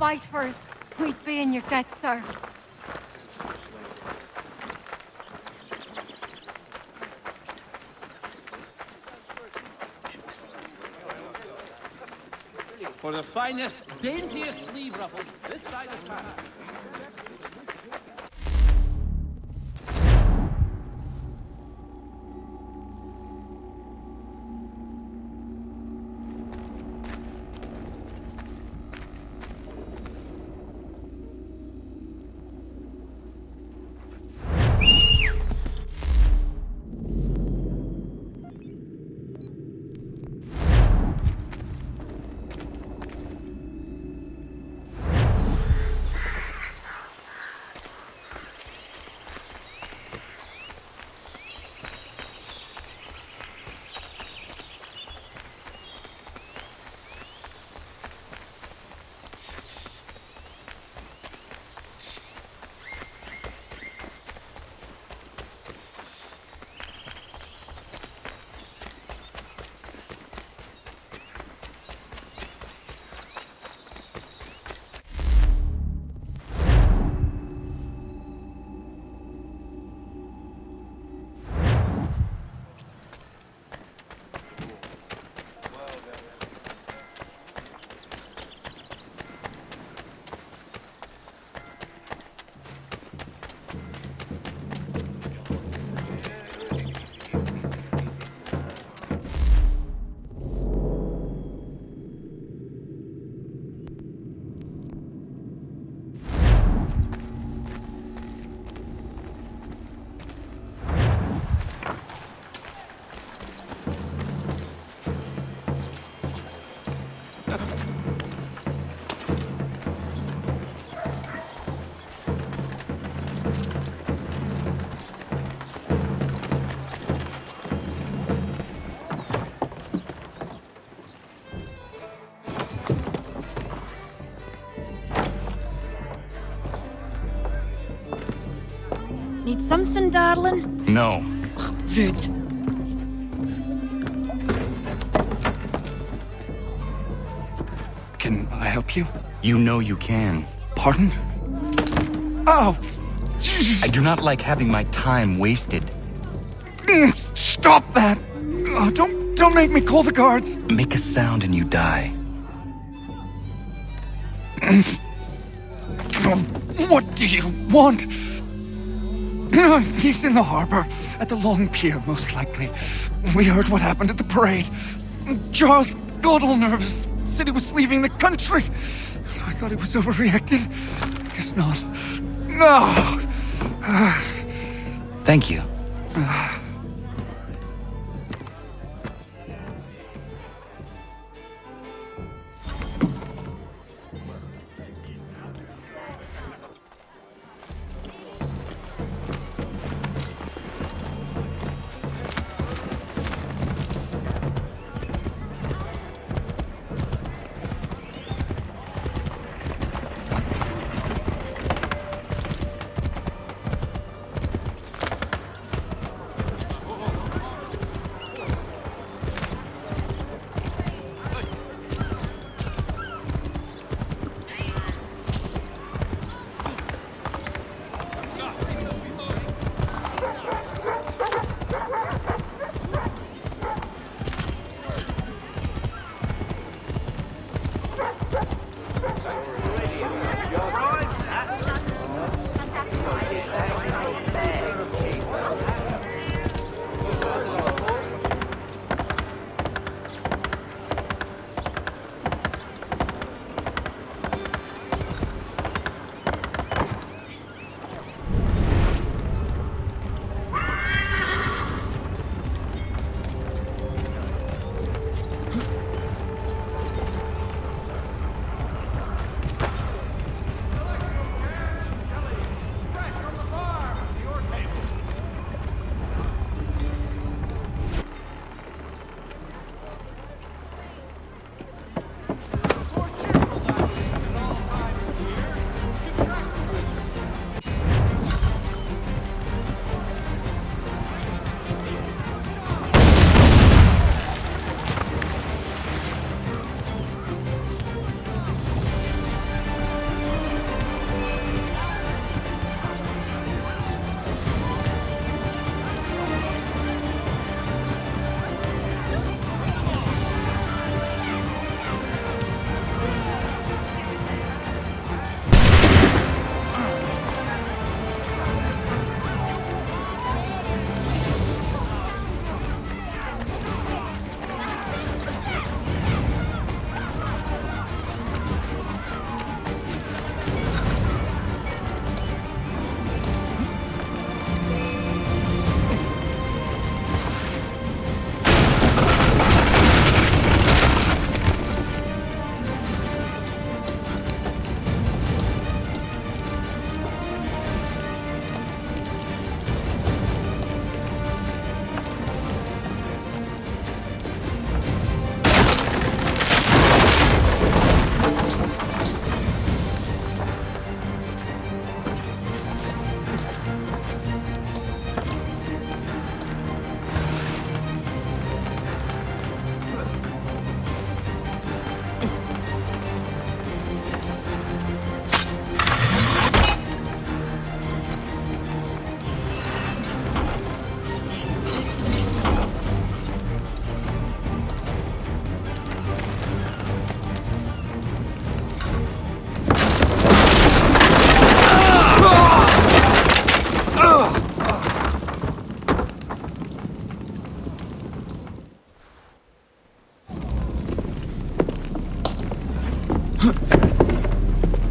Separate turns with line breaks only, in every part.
fight for us, we'd be in your debt, sir.
For the finest, daintiest sleeve ruffles this side of town.
Need something, darling?
No.
Ugh, rude.
Can I help you? You know you can. Pardon? Oh! I do not like having my time wasted. Stop that! Oh, don't make me call the guards! Make a sound and you die. What do you want? He's in the harbor, at the Long Pier, most likely. We heard what happened at the parade. Charles got all nervous, said he was leaving the country. I thought he was overreacting. Guess not. No! Thank you.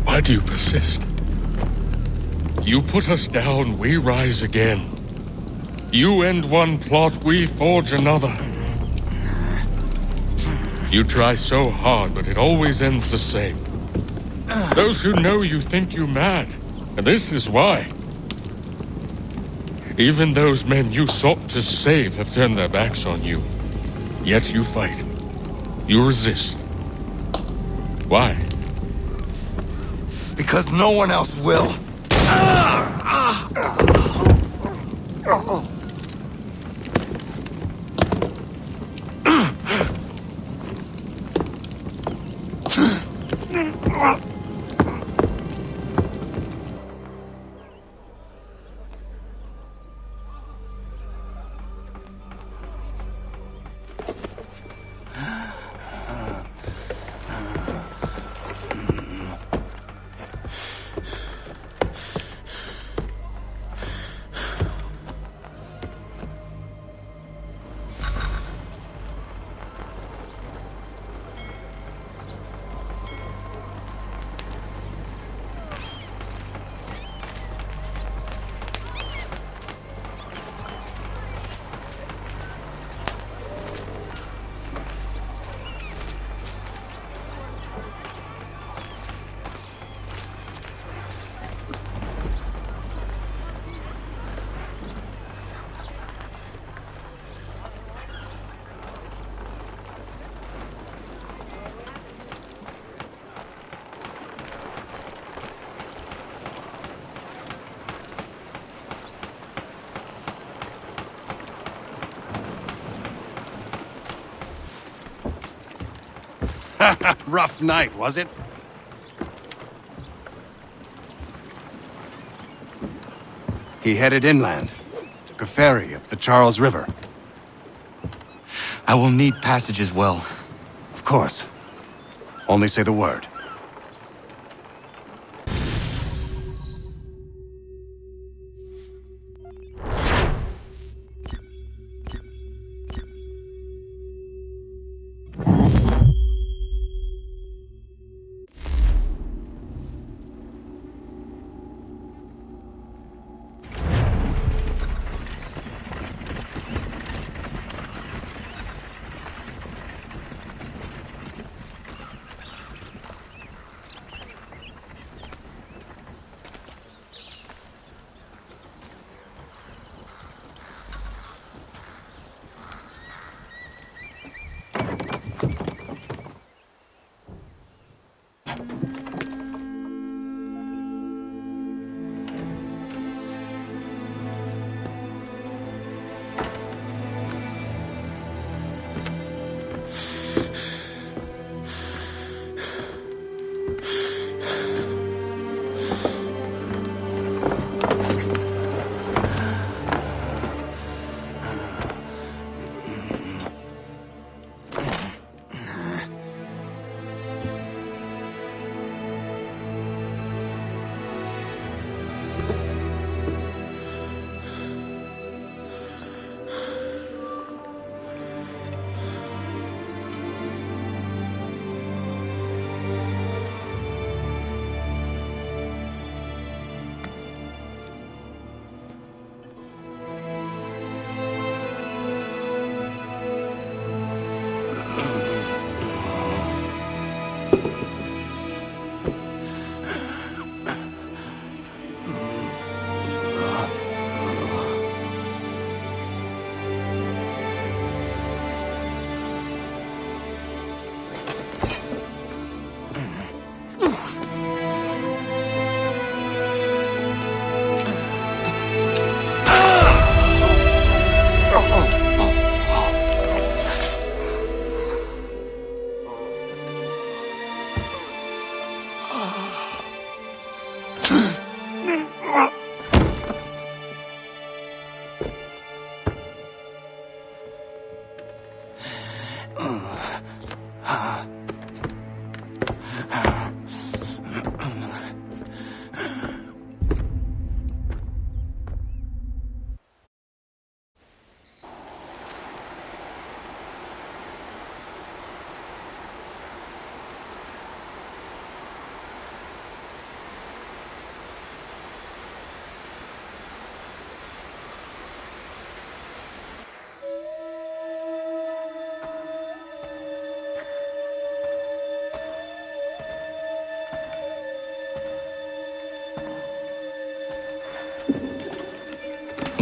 Why do you persist? You put us down, we rise again. You end one plot, we forge another. You try so hard, but it always ends the same. Those who know you think you mad, and this is why. Even those men you sought to save have turned their backs on you. Yet you fight. You resist. Why?
Because no one else will.
Rough night, was it? He headed inland. Took a ferry up the Charles River.
I will need passage as well.
Of course. Only say the word.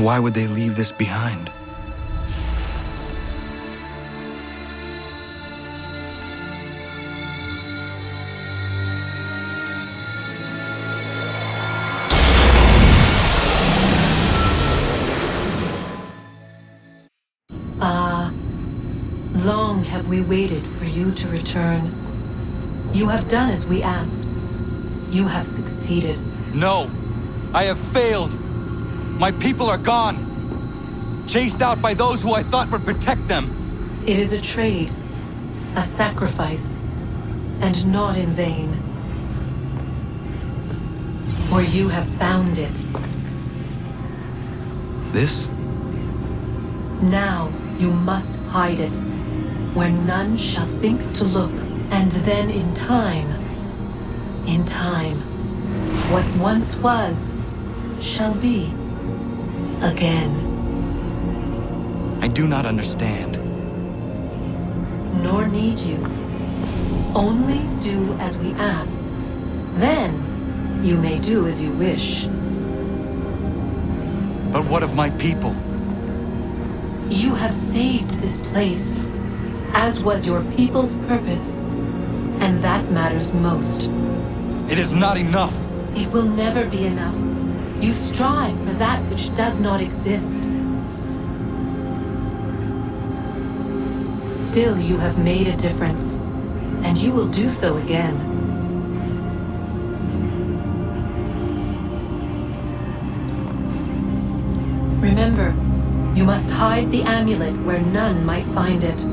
Why would they leave this behind?
Long have we waited for you to return. You have done as we asked. You have succeeded.
No! I have failed! My people are gone! Chased out by those who I thought would protect them!
It is a trade, a sacrifice, and not in vain. For you have found it.
This?
Now you must hide it, where none shall think to look, and then in time, what once was, shall be again.
I do not understand.
Nor need you. Only do as we ask. Then you may do as you wish.
But what of my people?
You have saved this place, as was your people's purpose, and that matters most.
It is not enough!
It will never be enough. You strive for that which does not exist. Still, you have made a difference, and you will do so again. Remember, you must hide the amulet where none might find it.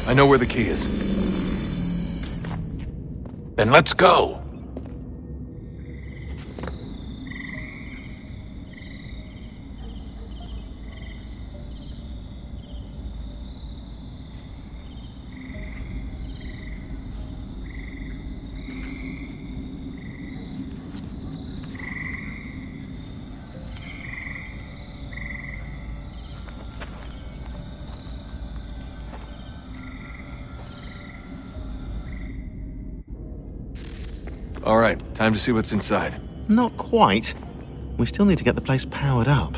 I know where the key is. Then let's go! All right, time to see what's inside.
Not quite. We still need to get the place powered up.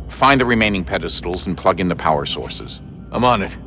Find the remaining pedestals and plug in the power sources.
I'm on it.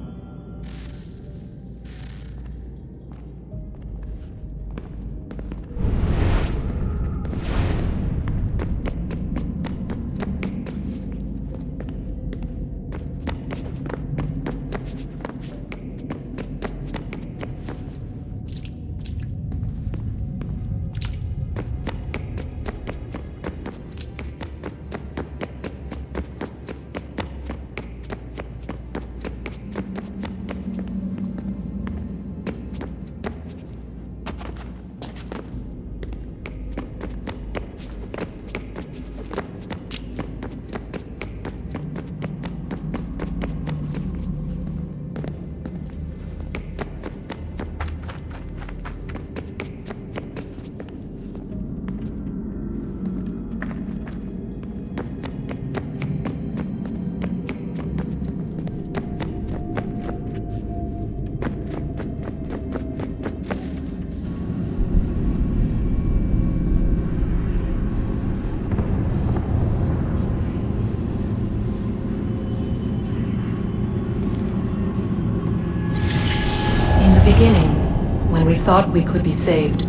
thought we could be saved.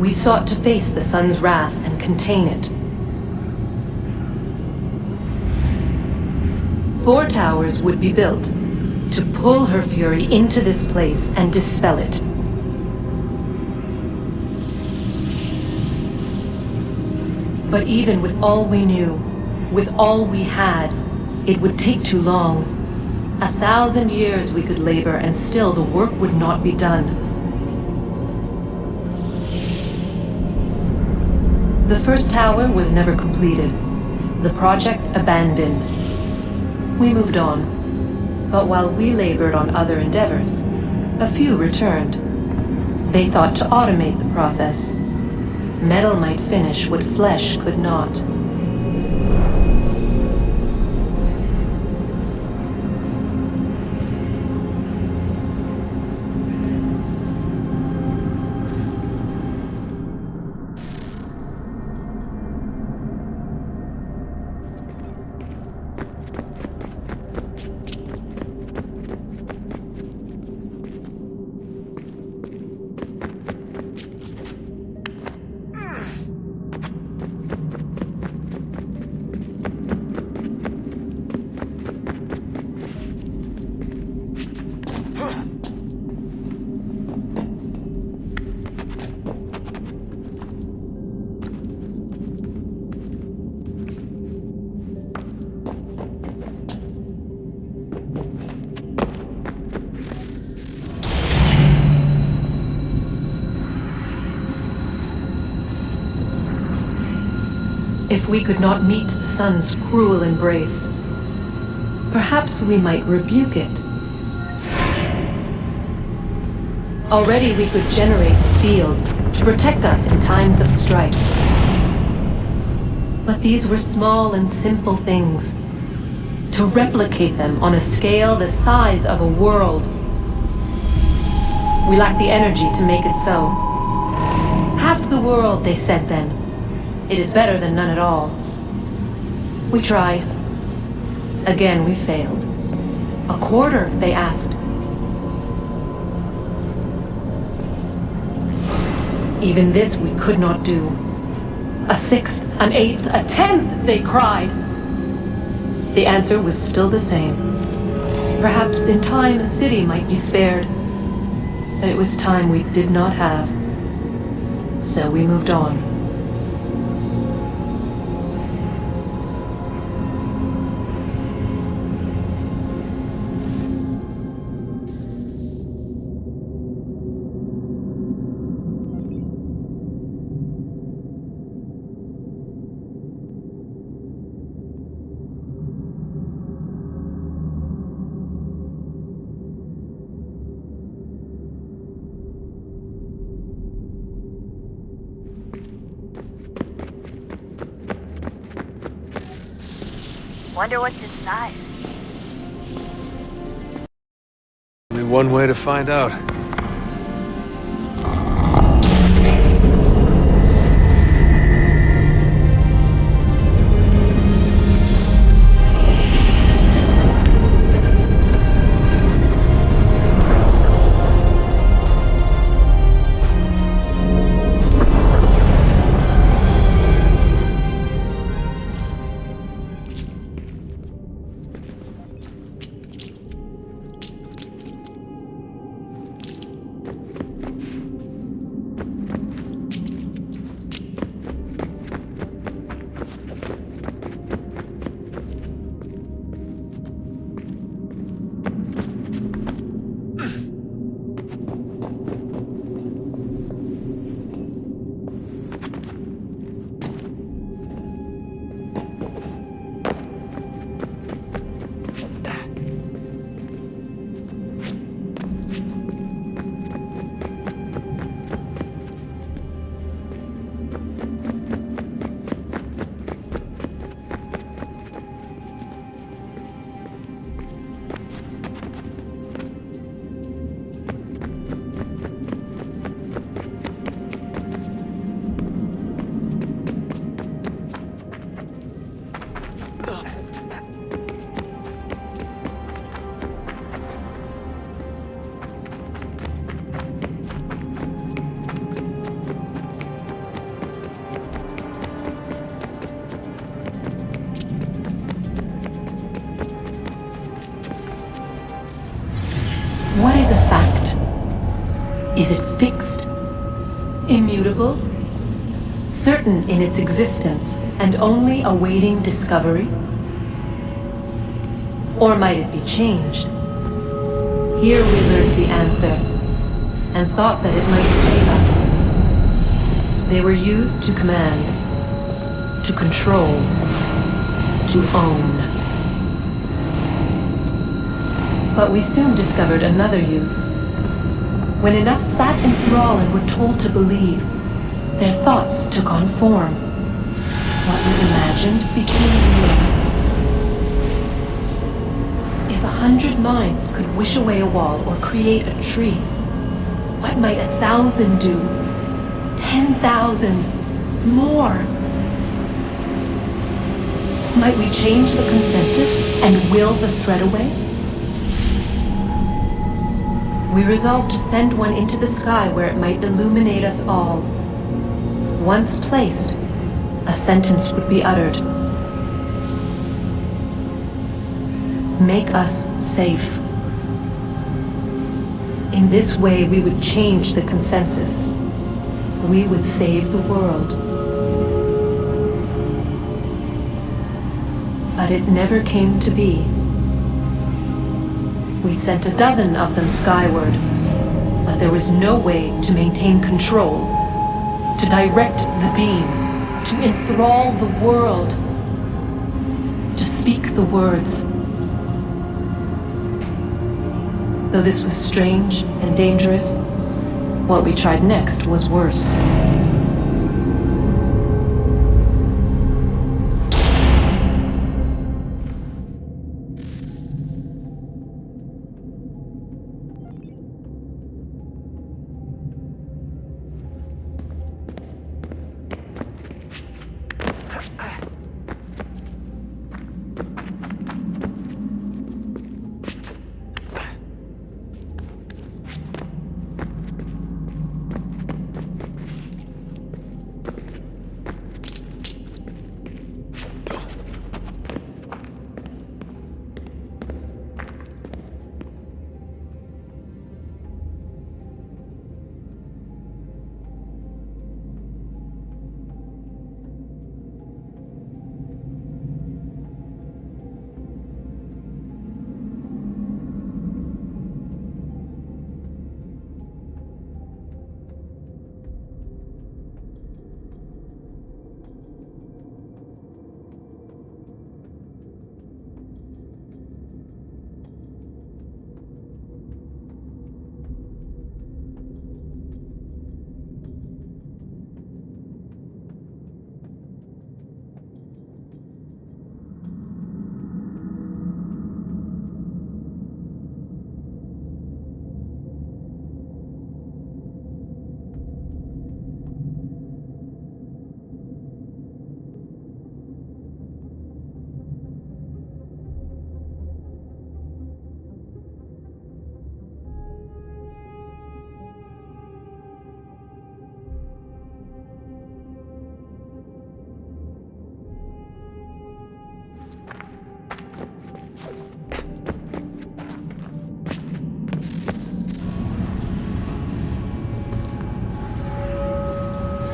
We sought to face the sun's wrath and contain it. 4 towers would be built to pull her fury into this place and dispel it. But even with all we knew, with all we had, it would take too long. 1,000 years we could labor and still the work would not be done. The first tower was never completed. The project abandoned. We moved on. But while we labored on other endeavors, a few returned. They thought to automate the process. Metal might finish what flesh could not. If we could not meet the sun's cruel embrace, perhaps we might rebuke it. Already we could generate fields to protect us in times of strife. But these were small and simple things. To replicate them on a scale the size of a world, we lack the energy to make it so. Half the world, they said then. It is better than none at all. We tried. Again, we failed. A quarter, they asked. Even this we could not do. A 1/6, an 1/8, a 1/10, they cried. The answer was still the same. Perhaps in time a city might be spared. But it was time we did not have. So we moved on.
Wonder what's inside.
Only one way to find out.
Is it fixed? Immutable? Certain in its existence and only awaiting discovery? Or might it be changed? Here we learned the answer, and thought that it might save us. They were used to command, to control, to own. But we soon discovered another use. When enough sat in thrall and were told to believe, their thoughts took on form. What was imagined became real. If 100 minds could wish away a wall or create a tree, what might 1,000 do? 10,000? More? Might we change the consensus and will the threat away? We resolved to send one into the sky where it might illuminate us all. Once placed, a sentence would be uttered. Make us safe. In this way, we would change the consensus. We would save the world. But it never came to be. We sent a dozen of them skyward, but there was no way to maintain control, to direct the beam, to enthrall the world, to speak the words. Though this was strange and dangerous, what we tried next was worse.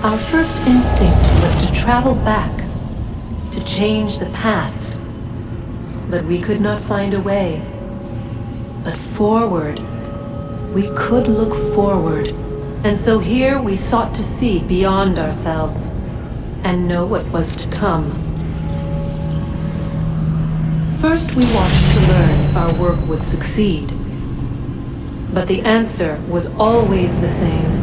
Our first instinct was to travel back, to change the past. But we could not find a way. But forward, we could look forward. And so here we sought to see beyond ourselves and know what was to come. First we watched to learn if our work would succeed. But the answer was always the same.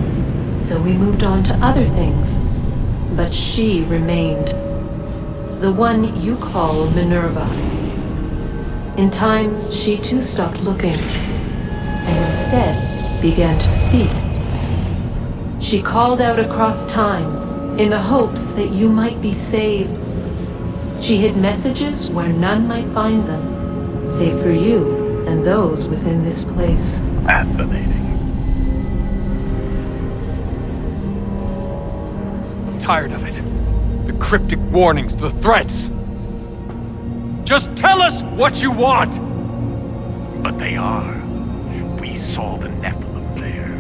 So we moved on to other things, but she remained. The one you call Minerva. In time, she too stopped looking, and instead began to speak. She called out across time, in the hopes that you might be saved. She hid messages where none might find them, save for you and those within this place.
Fascinating.
Tired of it. The cryptic warnings, the threats. Just tell us what you want!
But they are. We saw the Nephilim there.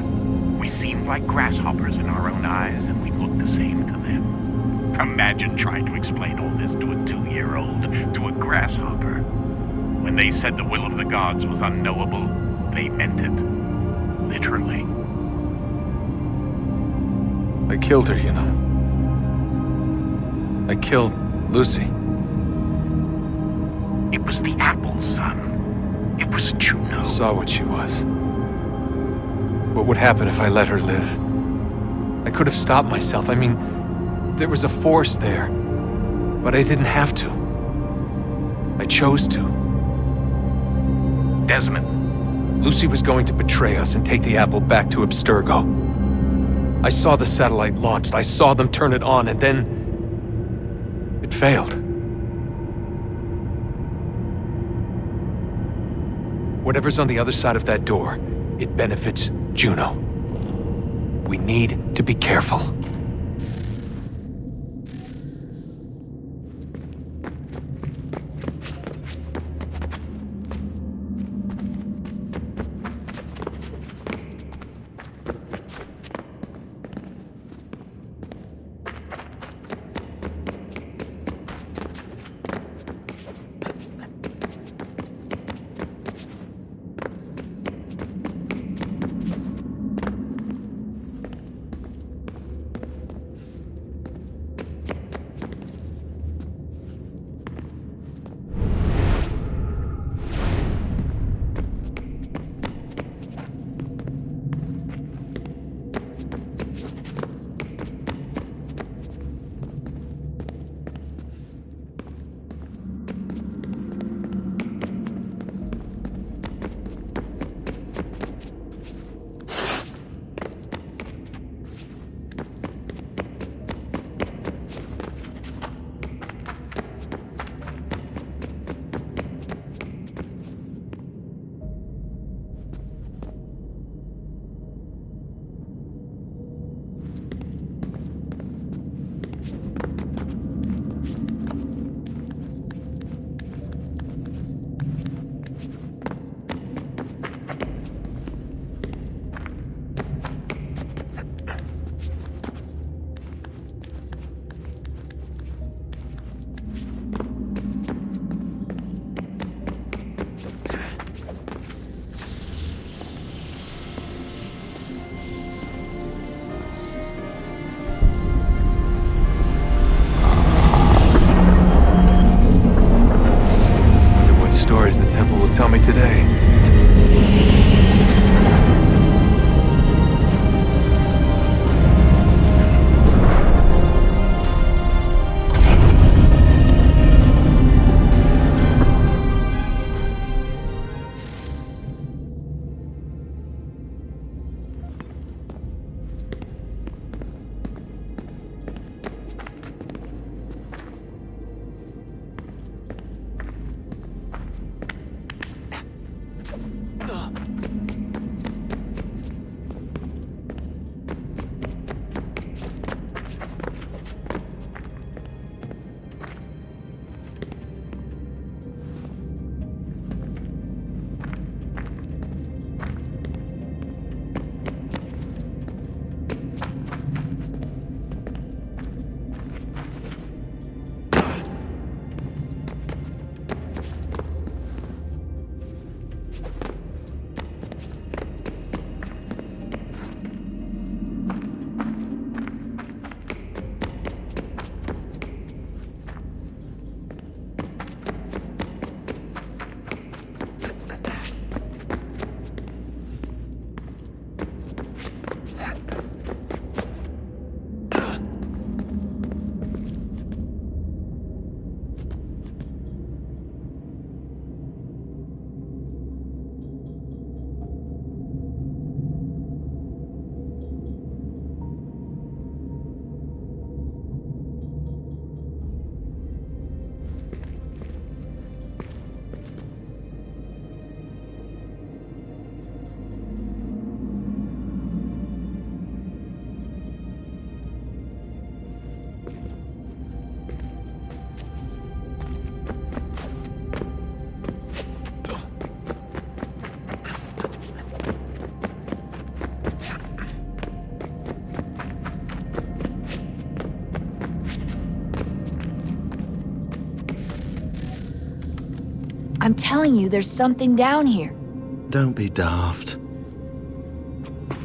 We see looked like grasshoppers in our own eyes, and we looked the same to them. Imagine trying to explain all this to a 2-year-old, to a grasshopper. When they said the will of the gods was unknowable, they meant it. Literally.
I killed her, you know. I killed Lucy.
It was the apple, son. It was Juno.
I saw what she was. What would happen if I let her live? I could have stopped myself. I mean, there was a force there. But I didn't have to. I chose to.
Desmond.
Lucy was going to betray us and take the apple back to Abstergo. I saw the satellite launched. I saw them turn it on, and then it failed. Whatever's on the other side of that door, it benefits Juno. We need to be careful. The temple will tell me today.
I'm telling you, there's something down here.
Don't be daft.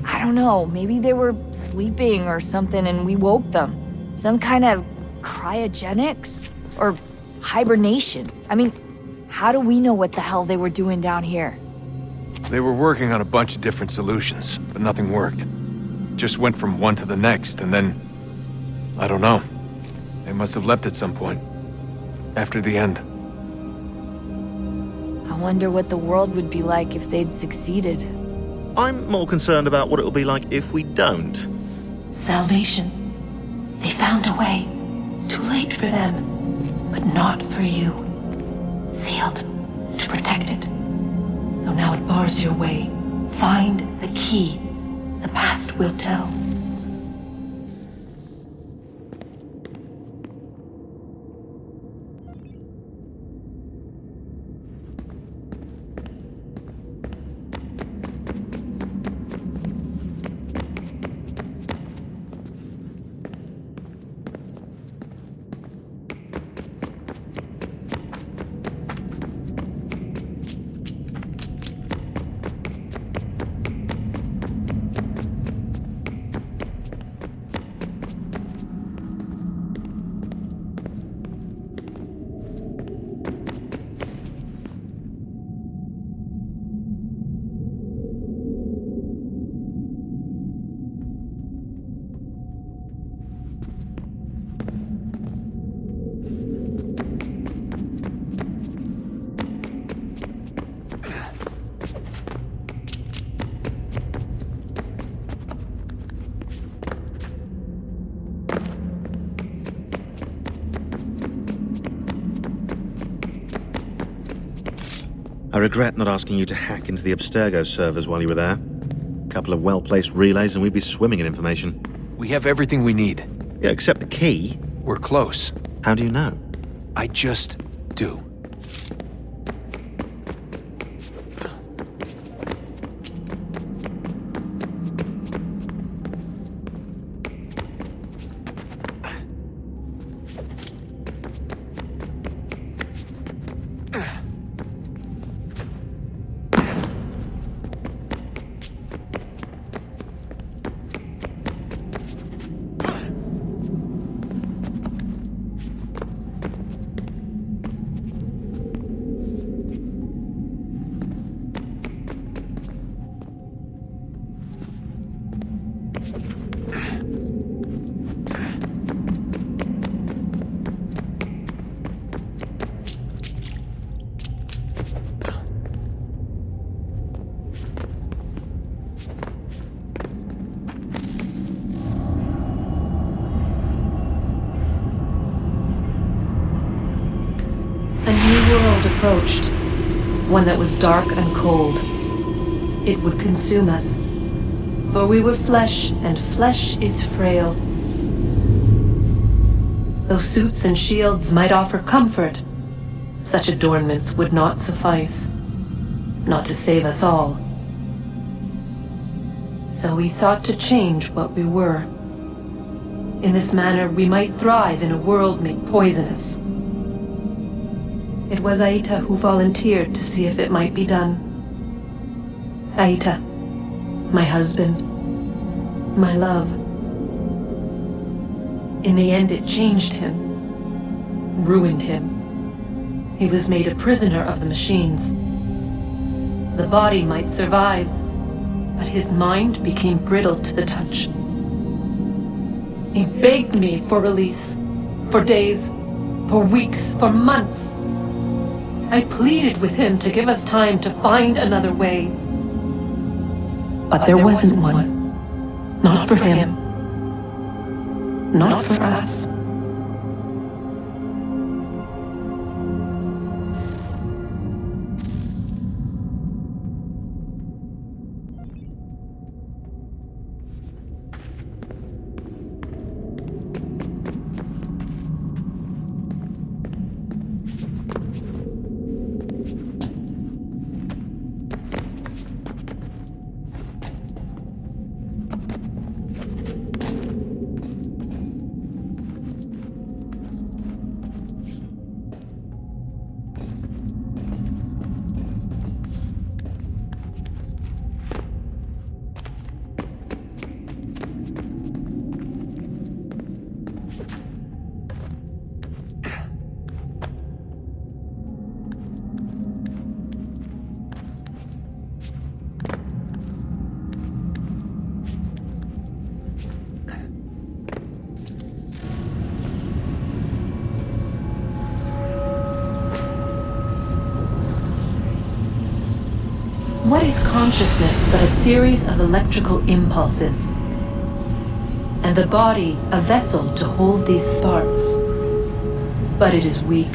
I don't know, maybe they were sleeping or something and we woke them. Some kind of cryogenics? Or hibernation? I mean, how do we know what the hell they were doing down here?
They were working on a bunch of different solutions, but nothing worked. Just went from one to the next, and then... I don't know. They must have left at some point. After the end.
I wonder what the world would be like if they'd succeeded.
I'm more concerned about what it'll be like if we don't.
Salvation. They found a way. Too late for them, but not for you. Sealed to protect it. Though now it bars your way. Find the key. The past will tell.
I regret not asking you to hack into the Abstergo servers while you were there. A couple of well-placed relays and we'd be swimming in information.
We have everything we need.
Yeah, except the key.
We're close.
How do you know?
I just do.
Approached, one that was dark and cold. It would consume us, for we were flesh, and flesh is frail. Though suits and shields might offer comfort, such adornments would not suffice, not to save us all. So we sought to change what we were. In this manner, we might thrive in a world made poisonous. It was Aita who volunteered to see if it might be done. Aita, my husband, my love. In the end, it changed him, ruined him. He was made a prisoner of the machines. The body might survive, but his mind became brittle to the touch. He begged me for release, for days, for weeks, for months. I pleaded with him to give us time to find another way. But there wasn't one. Not for him. Not for us. What is consciousness but a series of electrical impulses? And the body a vessel to hold these sparks. But it is weak.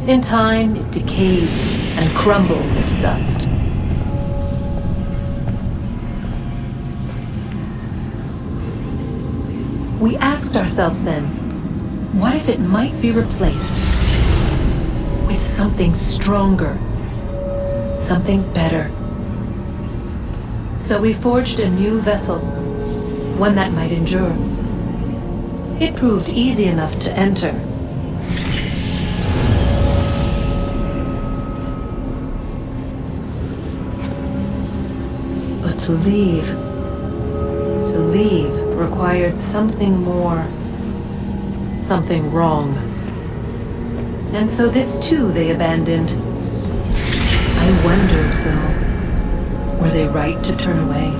In time, it decays and crumbles into dust. We asked ourselves then, what if it might be replaced with something stronger, something better? So we forged a new vessel, one that might endure. It proved easy enough to enter. But to leave required something more, something wrong. And so this too they abandoned. I wondered, though, were they right to turn away?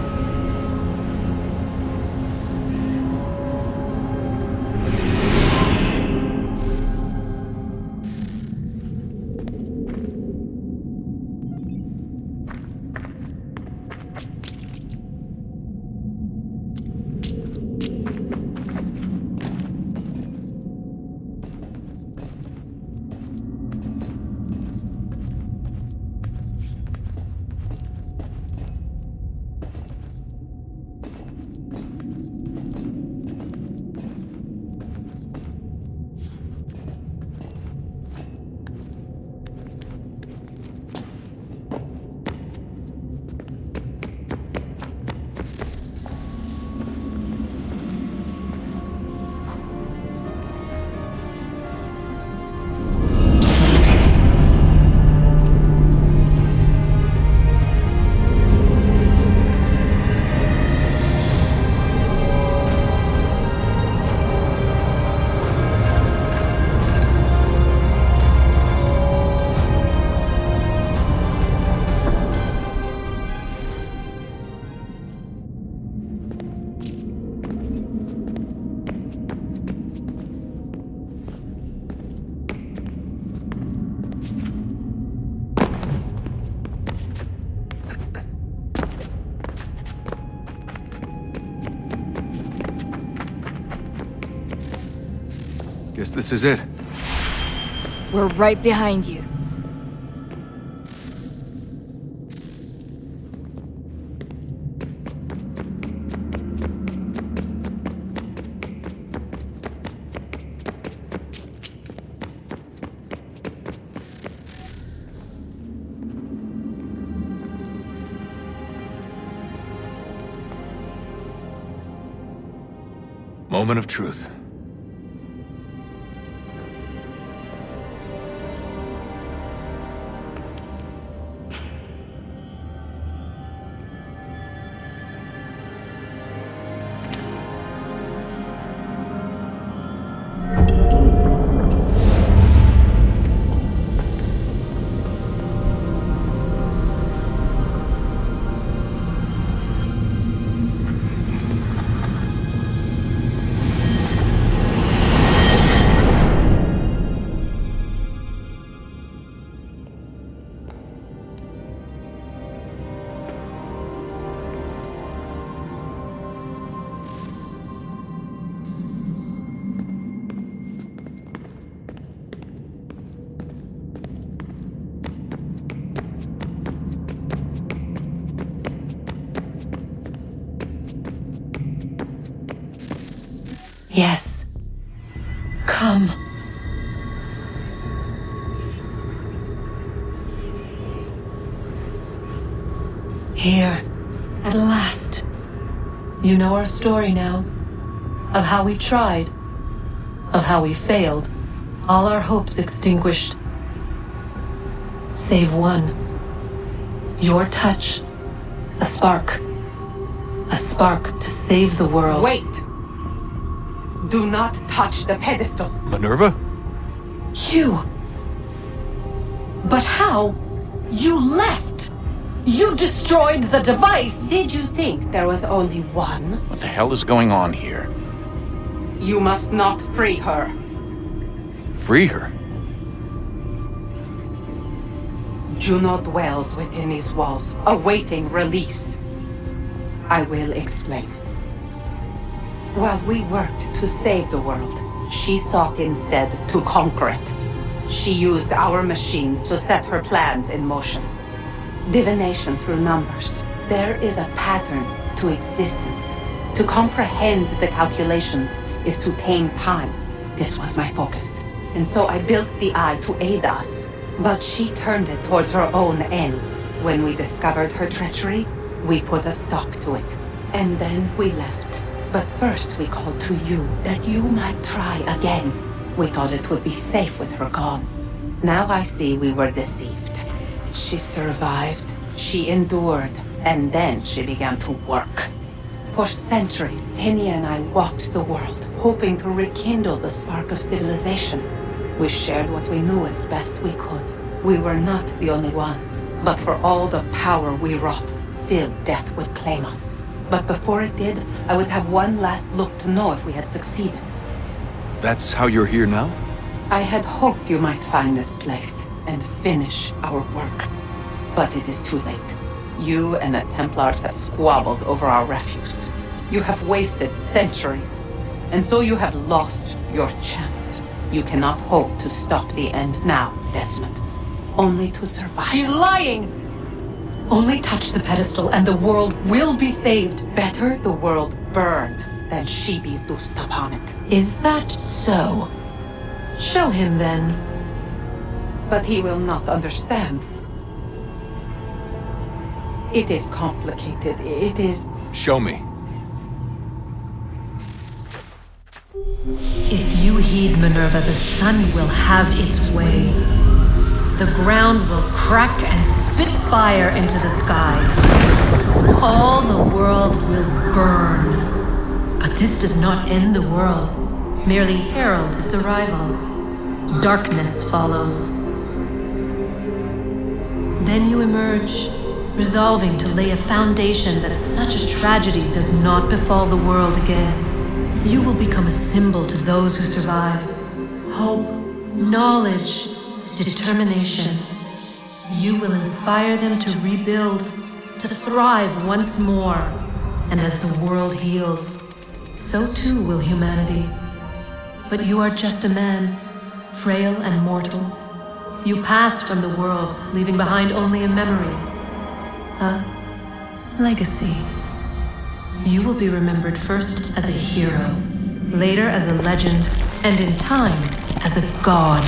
Guess this is it.
We're right behind you.
Moment of truth.
Yes. Come. Here, at last. You know our story now. Of how we tried. Of how we failed. All our hopes extinguished. Save one. Your touch. A spark. A spark to save the world.
Wait! Do not touch the pedestal.
Minerva?
You. But how? You left. You destroyed the device.
Did you think there was only one?
What the hell is going on here?
You must not free her.
Free her?
Juno dwells within these walls, awaiting release. I will explain. While we worked to save the world, she sought instead to conquer it. She used our machines to set her plans in motion. Divination through numbers. There is a pattern to existence. To comprehend the calculations is to tame time. This was my focus. And so I built the eye to aid us. But she turned it towards her own ends. When we discovered her treachery, we put a stop to it. And then we left. But first we called to you that you might try again. We thought it would be safe with her gone. Now I see we were deceived. She survived, she endured, and then she began to work. For centuries, Tinia and I walked the world, hoping to rekindle the spark of civilization. We shared what we knew as best we could. We were not the only ones, but for all the power we wrought, still death would claim us. But before it did, I would have one last look to know if we had succeeded.
That's how you're here now?
I had hoped you might find this place and finish our work. But it is too late. You and the Templars have squabbled over our refuse. You have wasted centuries, and so you have lost your chance. You cannot hope to stop the end now, Desmond. Only to survive.
She's lying! Only touch the pedestal and the world will be saved.
Better the world burn than she be loosed upon it.
Is that so? Show him then.
But he will not understand. It is complicated. It is...
Show me.
If you heed Minerva, the sun will have its way. The ground will crack and spit fire into the skies. All the world will burn. But this does not end the world, merely heralds its arrival. Darkness follows. Then you emerge, resolving to lay a foundation that such a tragedy does not befall the world again. You will become a symbol to those who survive. Hope, knowledge, determination. You will inspire them to rebuild, to thrive once more. And as the world heals, so too will humanity. But you are just a man, frail and mortal. You pass from the world, leaving behind only a memory. A legacy. You will be remembered first as a hero, later as a legend, and in time, as a god.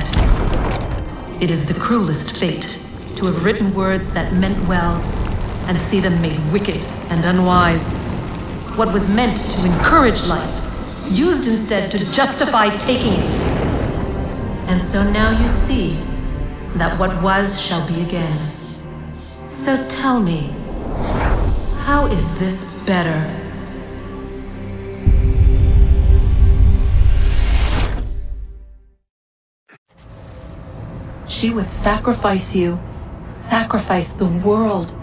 It is the cruelest fate to have written words that meant well, and see them made wicked and unwise. What was meant to encourage life, used instead to justify taking it. And so now you see that what was shall be again. So tell me, how is this better? She would sacrifice you, sacrifice the world,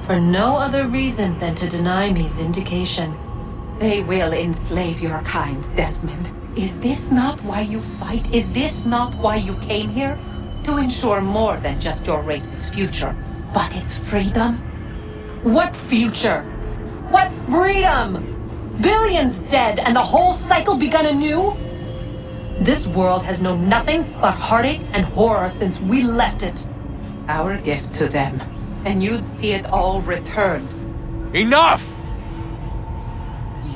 for no other reason than to deny me vindication.
They will enslave your kind, Desmond. Is this not why you fight? Is this not why you came here? To ensure more than just your race's future, but its freedom?
What future? What freedom? Billions dead and the whole cycle begun anew? This world has known nothing but heartache and horror since we left it.
Our gift to them, and you'd see it all returned.
Enough!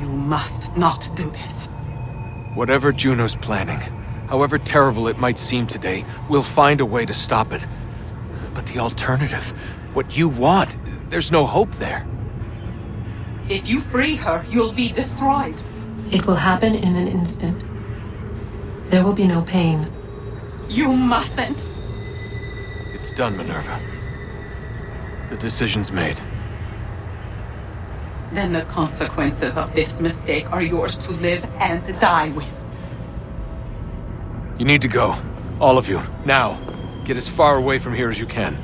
You must not do this.
Whatever Juno's planning, however terrible it might seem today, we'll find a way to stop it. But the alternative, what you want, there's no hope there.
If you free her, you'll be destroyed.
It will happen in an instant. There will be no pain.
You mustn't.
It's done, Minerva. The decision's made.
Then the consequences of this mistake are yours to live and die with.
You need to go. All of you. Now. Get as far away from here as you can.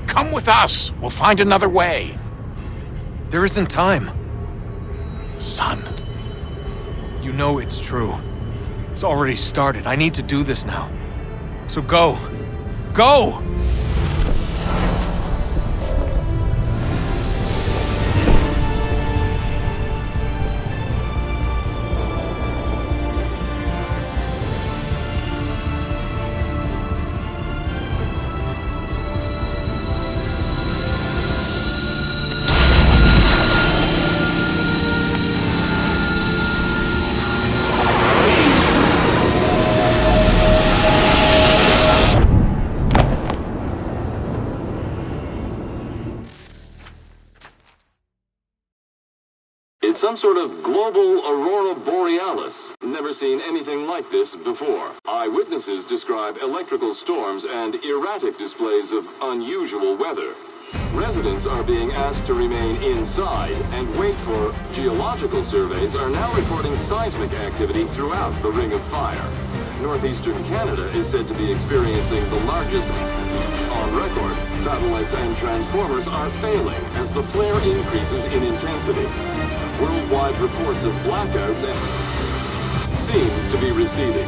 Come with us. We'll find another way.
There isn't time.
Son.
You know it's true. It's already started. I need to do this now. So go. Go!
It's some sort of global aurora borealis. Never seen anything like this before. Eyewitnesses describe electrical storms and erratic displays of unusual weather. Residents are being asked to remain inside and wait for geological surveys are now reporting seismic activity throughout the Ring of Fire. Northeastern Canada is said to be experiencing the largest on record. Satellites and transformers are failing as the flare increases in intensity. Worldwide reports of blackouts seems to be receding.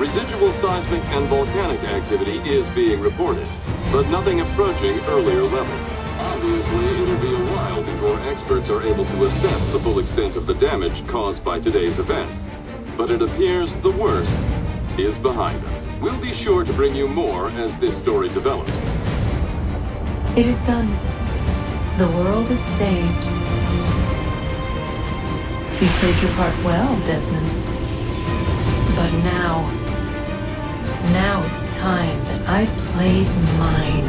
Residual seismic and volcanic activity is being reported, but nothing approaching earlier levels. Obviously, it'll be a while before experts are able to assess the full extent of the damage caused by today's events. But it appears the worst is behind us. We'll be sure to bring you more as this story develops.
It is done. The world is saved. You played your part well, Desmond. But now it's time that I played mine.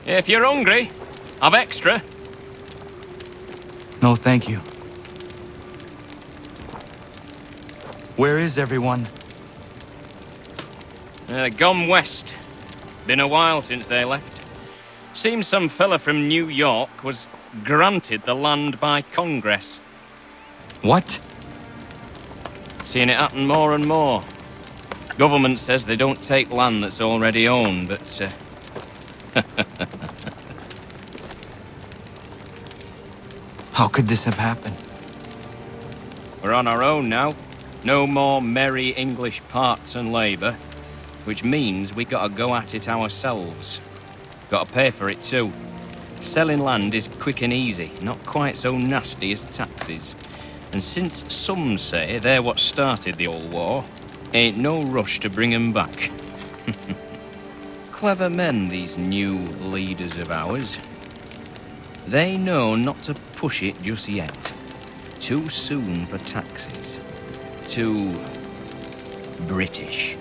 If you're hungry, I've extra.
No, thank you. Where is everyone?
Gone west. Been a while since they left. Seems some fella from New York was granted the land by Congress.
What?
Seeing it happen more and more. Government says they don't take land that's already owned, but...
How could this have happened?
We're on our own now. No more merry English parts and labour, which means we gotta go at it ourselves. Gotta pay for it too. Selling land is quick and easy, not quite so nasty as taxes. And since some say they're what started the old war, ain't no rush to bring 'em back. Clever men, these new leaders of ours. They know not to push it just yet. Too soon for taxes. Too British.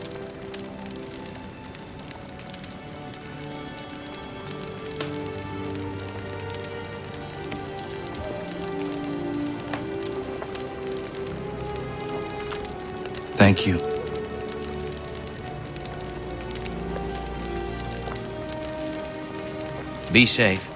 Thank you.
Be safe.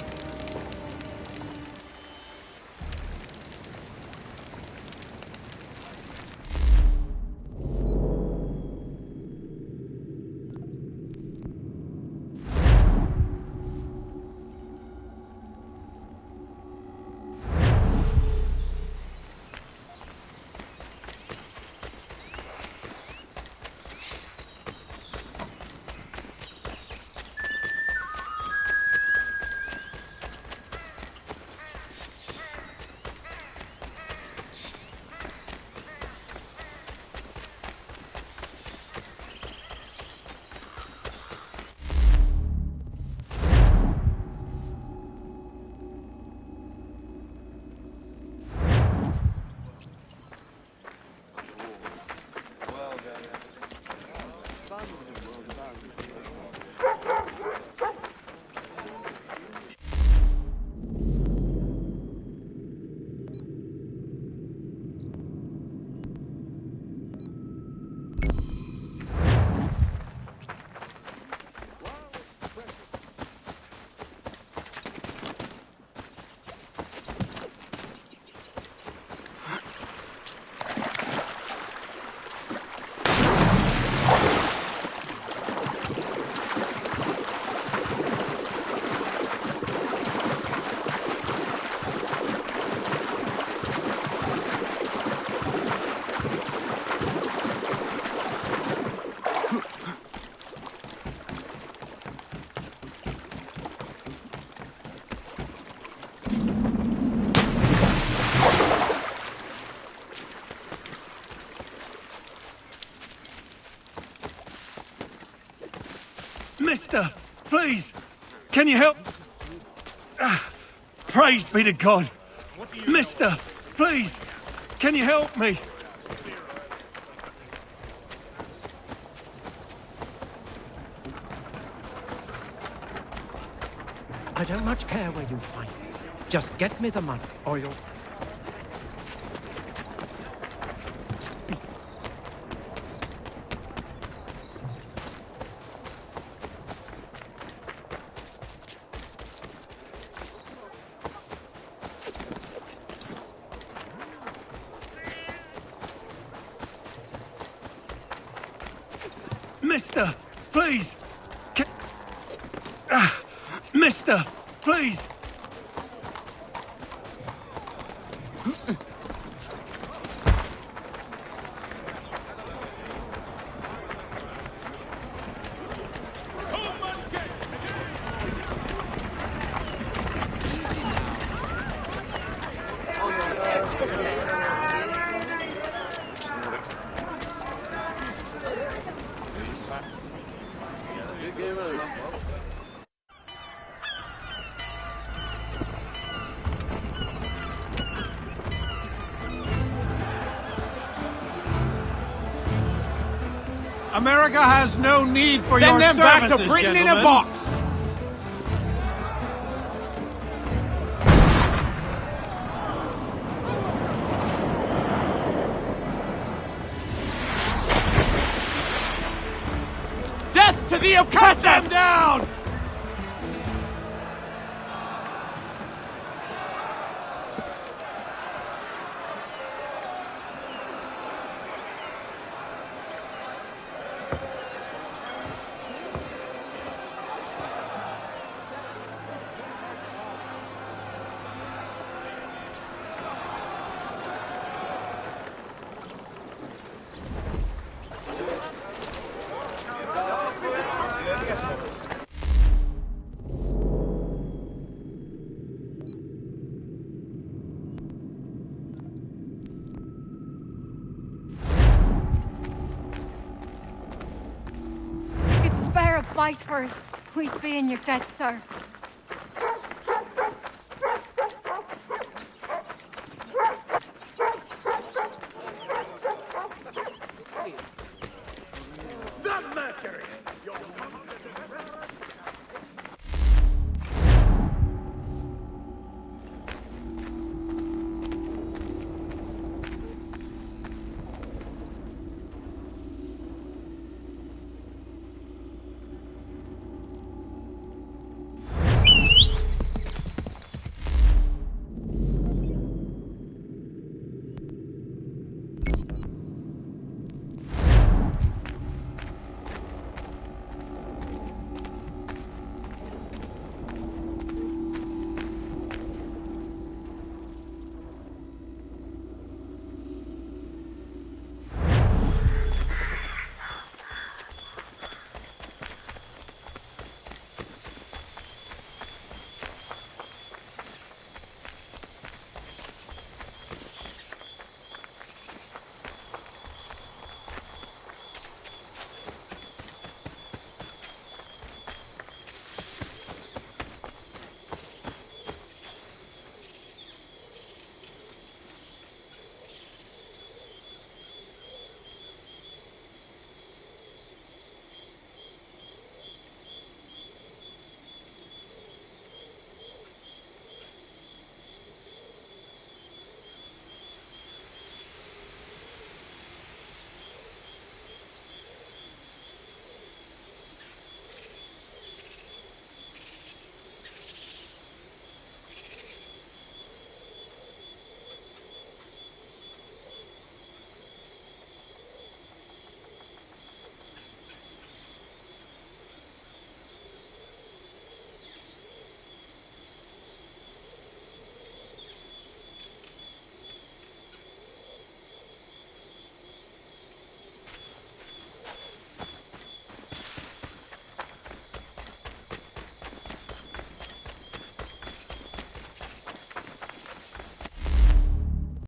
Mister, please, can you help? Praised be to God. Mister, please, can you help me?
I don't much care where you find it. Just get me the money, or you'll...
Mister, please! Mister, please!
America has no need for
Send
your
them
services,
back to Britain
gentlemen.
in a box!
to the oppressor! Cut them down!
It's fair a bite for us. We'd be in your debt, sir.